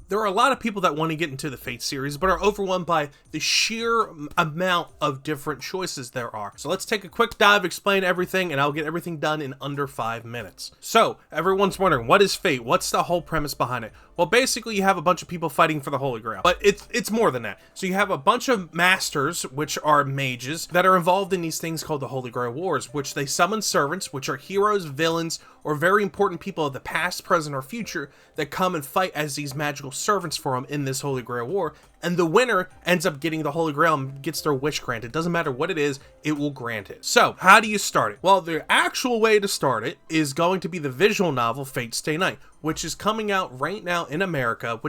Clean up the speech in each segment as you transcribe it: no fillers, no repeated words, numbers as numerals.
there are a lot of people that want to get into the Fate series, but are overwhelmed by the sheer amount of different choices there are. So let's take a quick dive, explain everything, and I'll get everything done in under 5 minutes. So, everyone's wondering, what is Fate? What's the whole premise behind it? Well, basically, you have a bunch of people fighting for the Holy Grail, but it's more than that. So you have a bunch of masters, which are mages, that are involved in these things called the Holy Grail Wars, which they summon servants, which are heroes, villains, or very important people of the past, present, or future that come and fight as these magical servants for them in this Holy Grail War. And the winner ends up getting the Holy Grail and gets their wish granted. Doesn't matter what it is, it will grant it. So, how do you start it? Well, the actual way to start it is going to be the visual novel Fate Stay Night, which is coming out right now in America,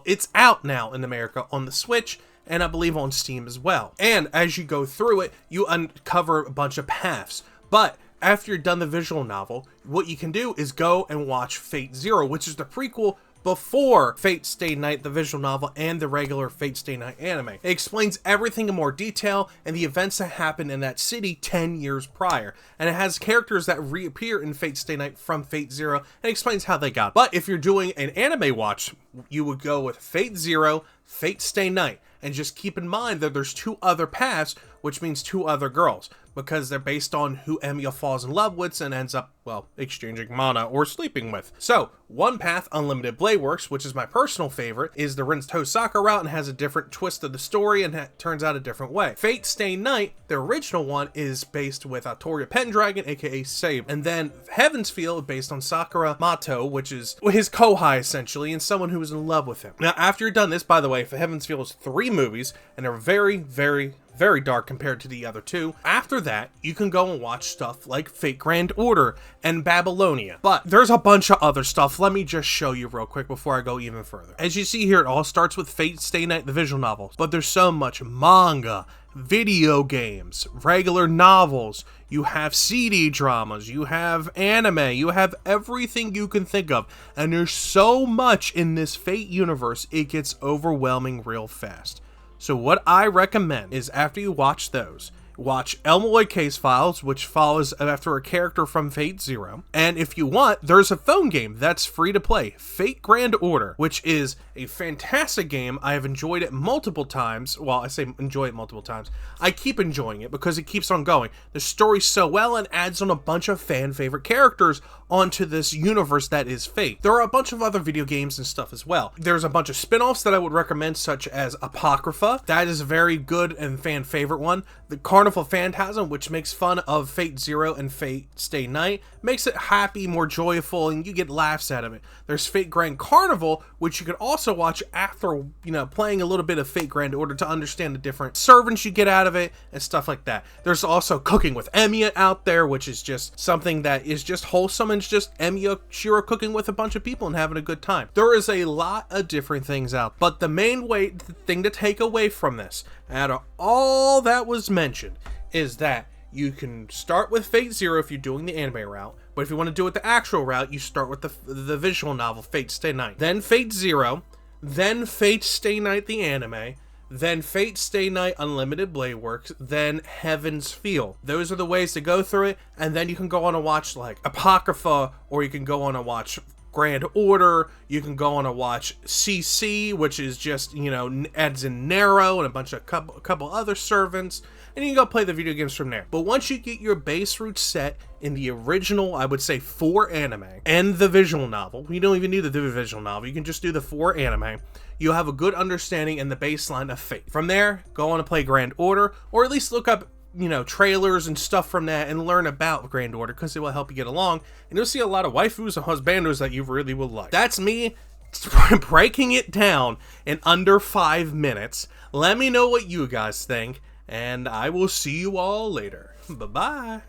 it's out now in America on the Switch, and I believe on Steam as well. And as you go through it, you uncover a bunch of paths. But after you're done the visual novel, what you can do is go and watch Fate Zero, which is the prequel before Fate Stay Night, the visual novel, and the regular Fate Stay Night anime. It explains everything in more detail and the events that happened in that city 10 years prior. And it has characters that reappear in Fate Stay Night from Fate Zero and explains how they got. But if you're doing an anime watch, you would go with Fate Zero, Fate Stay Night. And just keep in mind that there's 2 other paths, which means 2 other girls, because they're based on who Emiya falls in love with and ends up, well, exchanging mana or sleeping with. So, one path, Unlimited Blade Works, which is my personal favorite, is the Rinto Sakura route and has a different twist of the story and turns out a different way. Fate Stay Night, the original one, is based with Toria Pendragon, aka Saber. And then Heaven's Feel, based on Sakura Mato, which is his kohai, essentially, and someone who was in love with him. Now, after you're done this, by the way, Heaven's Feel is 3 movies, and they're very, very, very dark compared to the other 2. After that, you can go and watch stuff like Fate Grand Order and Babylonia. But there's a bunch of other stuff. Let me just show you real quick before I go even further. As you see here, it all starts with Fate Stay Night, the visual novels. But there's so much manga, video games, regular novels, you have CD dramas, you have anime, you have everything you can think of. And there's so much in this Fate universe, it gets overwhelming real fast. So what I recommend is after you watch those, watch Elmaloy Case Files, which follows after a character from Fate Zero. And if you want, there's a phone game that's free to play, Fate Grand Order, which is a fantastic game. I have enjoyed it multiple times. Well, I say enjoy it multiple times. I keep enjoying it because it keeps on going. The story's so well and adds on a bunch of fan favorite characters onto this universe that is Fate. There are a bunch of other video games and stuff as well. There's a bunch of spin-offs that I would recommend, such as Apocrypha. That is a very good and fan favorite one. The Carnival Phantasm, which makes fun of Fate Zero and Fate Stay Night, makes it happy, more joyful, and you get laughs out of it. There's Fate Grand Carnival, which you could also watch after, playing a little bit of Fate Grand Order to understand the different servants you get out of it and stuff like that. There's also Cooking with Emiya out there, which is just something that is just wholesome and it's just Emiya Shiro cooking with a bunch of people and having a good time. There is a lot of different things out, but the main thing to take away from this, out of all that was mentioned, is that you can start with Fate Zero if you're doing the anime route, but if you want to do it the actual route, you start with the visual novel Fate Stay Night, then Fate Zero, then Fate Stay Night the anime, then Fate Stay Night Unlimited Blade Works, then Heaven's Feel. Those are the ways to go through it, and then you can go on and watch like Apocrypha, or you can go on and watch Grand Order, you can go on and watch CC, which is just, adds in Nero and a bunch of couple other servants, and you can go play the video games from there. But once you get your base route set in the original, I would say 4 anime, and the visual novel, you don't even need the visual novel, you can just do the 4 anime, you'll have a good understanding and the baseline of Fate. From there, go on and play Grand Order, or at least look up trailers and stuff from that and learn about Grand Order, because it will help you get along, and you'll see a lot of waifus and husbandos that you really will like. That's me breaking it down in under 5 minutes. Let me know what you guys think, and I will see you all later. Bye-bye.